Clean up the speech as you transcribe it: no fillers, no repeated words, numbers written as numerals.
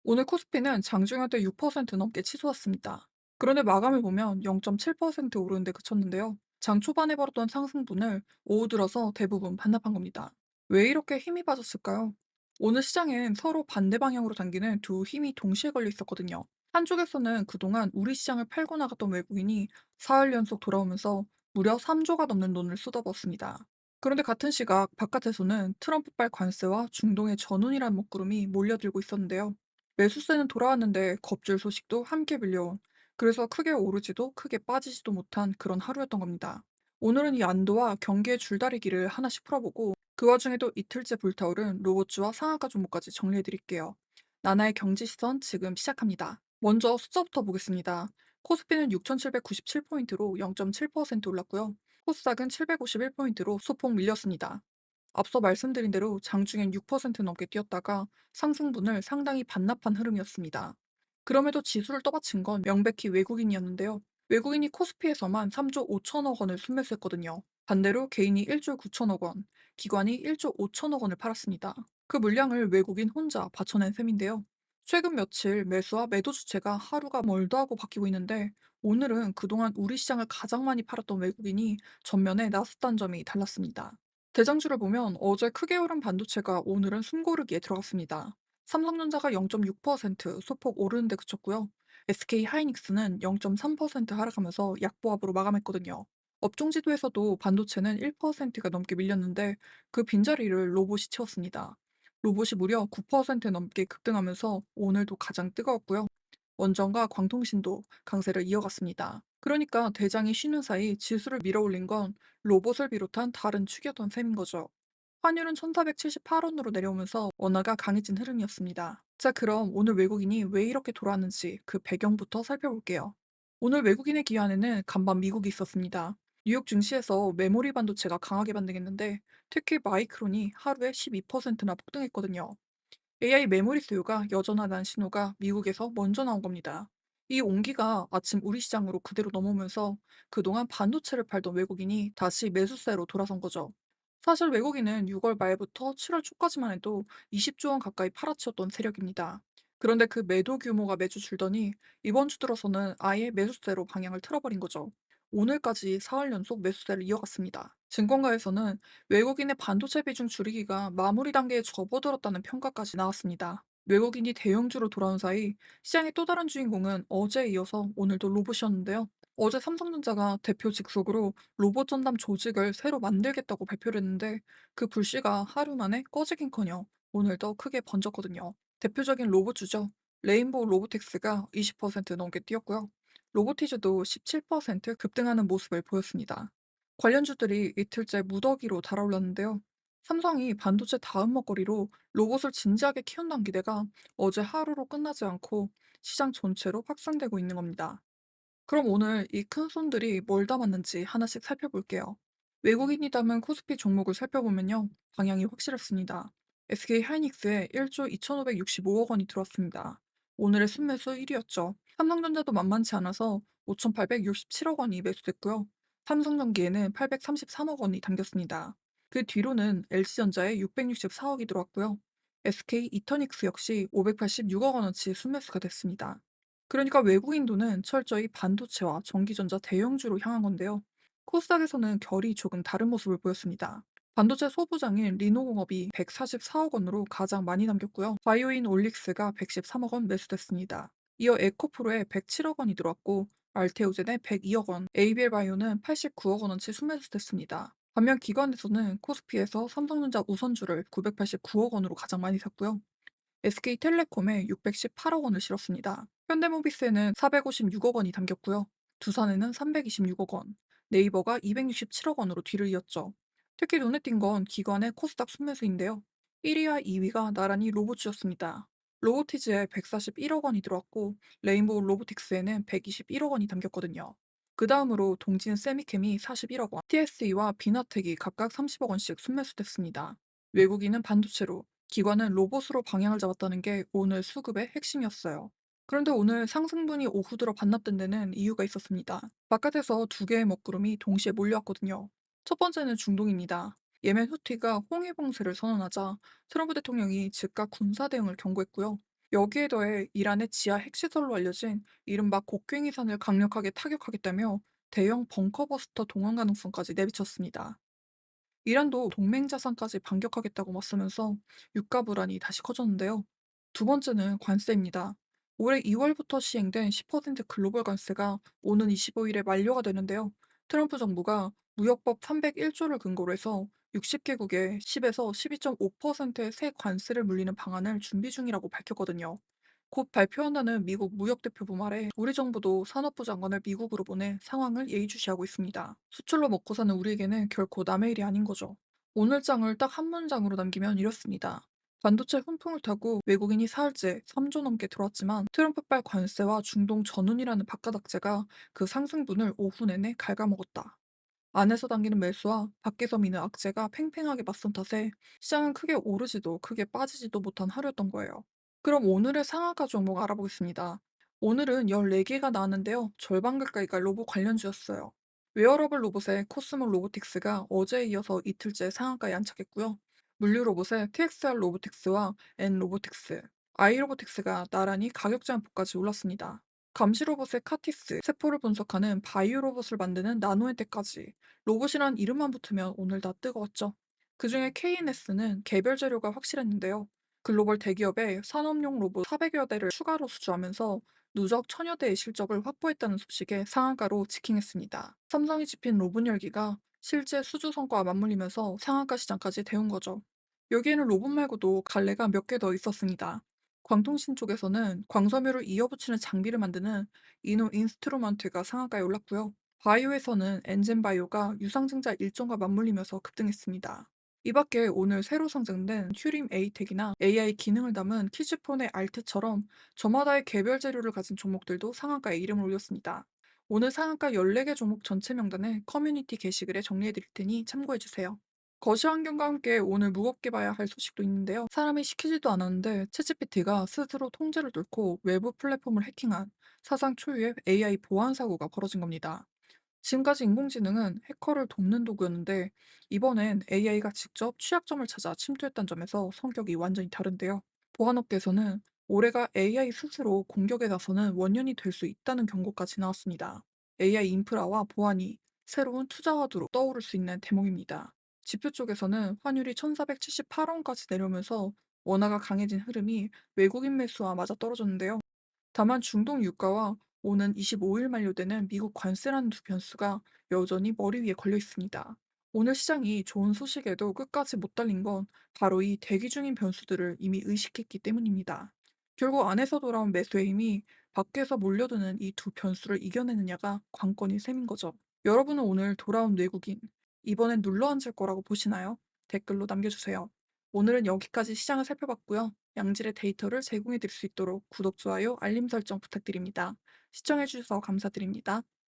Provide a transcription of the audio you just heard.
오늘 코스피는 장중에 6% 넘게 치솟았습니다. 그런데 마감을 보면 0.7% 오르는데 그쳤는데요. 장 초반에 벌었던 상승분을 오후 들어서 대부분 반납한 겁니다. 왜 이렇게 힘이 빠졌을까요? 오늘 시장엔 서로 반대 방향으로 당기는 두 힘이 동시에 걸려 있었거든요. 한쪽에서는 그동안 우리 시장을 팔고 나갔던 외국인이 사흘 연속 돌아오면서 무려 3조가 넘는 돈을 쏟아부었습니다. 그런데 같은 시각 바깥에서는 트럼프발 관세와 중동의 전운이라는 먹구름이 몰려들고 있었는데요. 매수세는 돌아왔는데 겁줄 소식도 함께 밀려온, 그래서 크게 오르지도 크게 빠지지도 못한 그런 하루였던 겁니다. 오늘은 이 안도와 경계의 줄다리기를 하나씩 풀어보고 그 와중에도 이틀째 불타오른 로봇주와 상한가 종목까지 정리해드릴게요. 나나의 경제시선 지금 시작합니다. 먼저 숫자부터 보겠습니다. 코스피는 6,797포인트로 0.7% 올랐고요. 코스닥은 751포인트로 소폭 밀렸습니다. 앞서 말씀드린 대로 장중엔 6% 넘게 뛰었다가 상승분을 상당히 반납한 흐름이었습니다. 그럼에도 지수를 떠받친 건 명백히 외국인이었는데요. 외국인이 코스피에서만 3조 5천억 원을 순매수했거든요. 반대로 개인이 1조 9천억 원, 기관이 1조 5천억 원을 팔았습니다. 그 물량을 외국인 혼자 받쳐낸 셈인데요. 최근 며칠 매수와 매도 주체가 하루가 멀다 하고 바뀌고 있는데, 오늘은 그동안 우리 시장을 가장 많이 팔았던 외국인이 전면에 나섰다는 점이 달랐습니다. 대장주를 보면 어제 크게 오른 반도체가 오늘은 숨고르기에 들어갔습니다. 삼성전자가 0.6% 소폭 오르는 데 그쳤고요. SK 하이닉스는 0.3% 하락하면서 약보합으로 마감했거든요. 업종 지도에서도 반도체는 1%가 넘게 밀렸는데 그 빈자리를 로봇이 채웠습니다. 로봇이 무려 9% 넘게 급등하면서 오늘도 가장 뜨거웠고요. 원전과 광통신도 강세를 이어갔습니다. 그러니까 대장이 쉬는 사이 지수를 밀어올린 건 로봇을 비롯한 다른 축이었던 셈인 거죠. 환율은 1478원으로 내려오면서 원화가 강해진 흐름이었습니다. 자, 그럼 오늘 외국인이 왜 이렇게 돌아왔는지 그 배경부터 살펴볼게요. 오늘 외국인의 기한에는 간밤 미국이 있었습니다. 뉴욕 증시에서 메모리 반도체가 강하게 반등했는데 특히 마이크론이 하루에 12%나 폭등했거든요. AI 메모리 수요가 여전하다는 신호가 미국에서 먼저 나온 겁니다. 이 온기가 아침 우리 시장으로 그대로 넘어오면서 그동안 반도체를 팔던 외국인이 다시 매수세로 돌아선 거죠. 사실 외국인은 6월 말부터 7월 초까지만 해도 20조 원 가까이 팔아치웠던 세력입니다. 그런데 그 매도 규모가 매주 줄더니 이번 주 들어서는 아예 매수세로 방향을 틀어버린 거죠. 오늘까지 사흘 연속 매수세를 이어갔습니다. 증권가에서는 외국인의 반도체 비중 줄이기가 마무리 단계에 접어들었다는 평가까지 나왔습니다. 외국인이 대형주로 돌아온 사이 시장의 또 다른 주인공은 어제에 이어서 오늘도 로봇이었는데요. 어제 삼성전자가 대표 직속으로 로봇 전담 조직을 새로 만들겠다고 발표를 했는데 그 불씨가 하루 만에 꺼지긴커녕 오늘도 크게 번졌거든요. 대표적인 로봇주죠. 레인보우 로보틱스가 20% 넘게 뛰었고요. 로보티즈도 17% 급등하는 모습을 보였습니다. 관련주들이 이틀째 무더기로 달아올랐는데요. 삼성이 반도체 다음 먹거리로 로봇을 진지하게 키운다는 기대가 어제 하루로 끝나지 않고 시장 전체로 확산되고 있는 겁니다. 그럼 오늘 이 큰 손들이 뭘 담았는지 하나씩 살펴볼게요. 외국인이 담은 코스피 종목을 살펴보면요. 방향이 확실했습니다. SK 하이닉스에 1조 2,565억 원이 들어왔습니다. 오늘의 순매수 1위였죠. 삼성전자도 만만치 않아서 5,867억 원이 매수됐고요. 삼성전기에는 833억 원이 담겼습니다. 그 뒤로는 LG전자에 664억이 들어왔고요. SK 이터닉스 역시 586억 원어치 순매수가 됐습니다. 그러니까 외국인 돈은 철저히 반도체와 전기전자 대형주로 향한 건데요. 코스닥에서는 결이 조금 다른 모습을 보였습니다. 반도체 소부장인 리노공업이 144억 원으로 가장 많이 남겼고요. 바이오인 올릭스가 113억 원 매수됐습니다. 이어 에코프로에 107억 원이 들어왔고 알테오젠에 102억 원, ABL 바이오는 89억 원어치 순매수됐습니다. 반면 기관에서는 코스피에서 삼성전자 우선주를 989억 원으로 가장 많이 샀고요. SK텔레콤에 618억 원을 실었습니다. 현대모비스에는 456억 원이 담겼고요. 두산에는 326억 원, 네이버가 267억 원으로 뒤를 이었죠. 특히 눈에 띈 건 기관의 코스닥 순매수인데요. 1위와 2위가 나란히 로봇주였습니다. 로보티즈에 141억 원이 들어왔고 레인보우 로보틱스에는 121억 원이 담겼거든요. 그 다음으로 동진 세미캠이 41억 원, TSE와 비나텍이 각각 30억 원씩 순매수됐습니다. 외국인은 반도체로, 기관은 로봇으로 방향을 잡았다는 게 오늘 수급의 핵심이었어요. 그런데 오늘 상승분이 오후 들어 반납된 데는 이유가 있었습니다. 바깥에서 두 개의 먹구름이 동시에 몰려왔거든요. 첫 번째는 중동입니다. 예멘 후티가 홍해 봉쇄를 선언하자 트럼프 대통령이 즉각 군사 대응을 경고했고요. 여기에 더해 이란의 지하 핵시설로 알려진 이른바 곡괭이산을 강력하게 타격하겠다며 대형 벙커버스터 동원 가능성까지 내비쳤습니다. 이란도 동맹 자산까지 반격하겠다고 맞서면서 유가 불안이 다시 커졌는데요. 두 번째는 관세입니다. 올해 2월부터 시행된 10% 글로벌 관세가 오는 25일에 만료가 되는데요. 트럼프 정부가 무역법 301조를 근거로 해서 60개국에 10에서 12.5%의 새 관세를 물리는 방안을 준비 중이라고 밝혔거든요. 곧 발표한다는 미국 무역대표부 말에 우리 정부도 산업부 장관을 미국으로 보내 상황을 예의주시하고 있습니다. 수출로 먹고 사는 우리에게는 결코 남의 일이 아닌 거죠. 오늘 장을 딱 한 문장으로 남기면 이렇습니다. 반도체 훈풍을 타고 외국인이 사흘째 3조 넘게 들어왔지만 트럼프발 관세와 중동 전운이라는 바가닥제가 그 상승분을 오후 내내 갉아먹었다. 안에서 당기는 매수와 밖에서 미는 악재가 팽팽하게 맞선 탓에 시장은 크게 오르지도 크게 빠지지도 못한 하루였던 거예요. 그럼 오늘의 상한가 종목 알아보겠습니다. 오늘은 14개가 나왔는데요. 절반 가까이가 로봇 관련주였어요. 웨어러블 로봇의 코스모 로보틱스가 어제에 이어서 이틀째 상한가에 안착했고요. 물류 로봇의 TXR 로보틱스와 N 로보틱스, I 로보틱스가 나란히 가격 제한폭까지 올랐습니다. 감시 로봇의 카티스, 세포를 분석하는 바이오 로봇을 만드는 나노엔테까지 로봇이란 이름만 붙으면 오늘 다 뜨거웠죠. 그중에 KNS는 개별 재료가 확실했는데요. 글로벌 대기업에 산업용 로봇 400여 대를 추가로 수주하면서 누적 1000여 대의 실적을 확보했다는 소식에 상한가로 직행했습니다. 삼성이 집힌 로봇 열기가 실제 수주 성과와 맞물리면서 상한가 시장까지 데운 거죠. 여기에는 로봇 말고도 갈래가 몇 개 더 있었습니다. 광통신 쪽에서는 광섬유를 이어붙이는 장비를 만드는 이노 인스트루먼트가 상한가에 올랐고요. 바이오에서는 엔젠바이오가 유상증자 일정과 맞물리면서 급등했습니다. 이 밖에 오늘 새로 상장된 튜림 에이텍이나 AI 기능을 담은 키즈폰의 알트처럼 저마다의 개별 재료를 가진 종목들도 상한가에 이름을 올렸습니다. 오늘 상한가 14개 종목 전체 명단을 커뮤니티 게시글에 정리해 드릴 테니 참고해 주세요. 거시 환경과 함께 오늘 무겁게 봐야 할 소식도 있는데요. 사람이 시키지도 않았는데 챗GPT가 스스로 통제를 뚫고 외부 플랫폼을 해킹한 사상 초유의 AI 보안 사고가 벌어진 겁니다. 지금까지 인공지능은 해커를 돕는 도구였는데 이번엔 AI가 직접 취약점을 찾아 침투했다는 점에서 성격이 완전히 다른데요. 보안업계에서는 올해가 AI 스스로 공격에 나서는 원년이 될 수 있다는 경고까지 나왔습니다. AI 인프라와 보안이 새로운 투자 화두로 떠오를 수 있는 대목입니다. 지표 쪽에서는 환율이 1478원까지 내려오면서 원화가 강해진 흐름이 외국인 매수와 맞아 떨어졌는데요. 다만 중동 유가와 오는 25일 만료되는 미국 관세라는 두 변수가 여전히 머리 위에 걸려 있습니다. 오늘 시장이 좋은 소식에도 끝까지 못 달린 건 바로 이 대기 중인 변수들을 이미 의식했기 때문입니다. 결국 안에서 돌아온 매수의 힘이 밖에서 몰려드는 이 두 변수를 이겨내느냐가 관건인 셈인 거죠. 여러분은 오늘 돌아온 외국인, 이번엔 눌러앉을 거라고 보시나요? 댓글로 남겨주세요. 오늘은 여기까지 시장을 살펴봤고요. 양질의 데이터를 제공해 드릴 수 있도록 구독, 좋아요, 알림 설정 부탁드립니다. 시청해 주셔서 감사드립니다.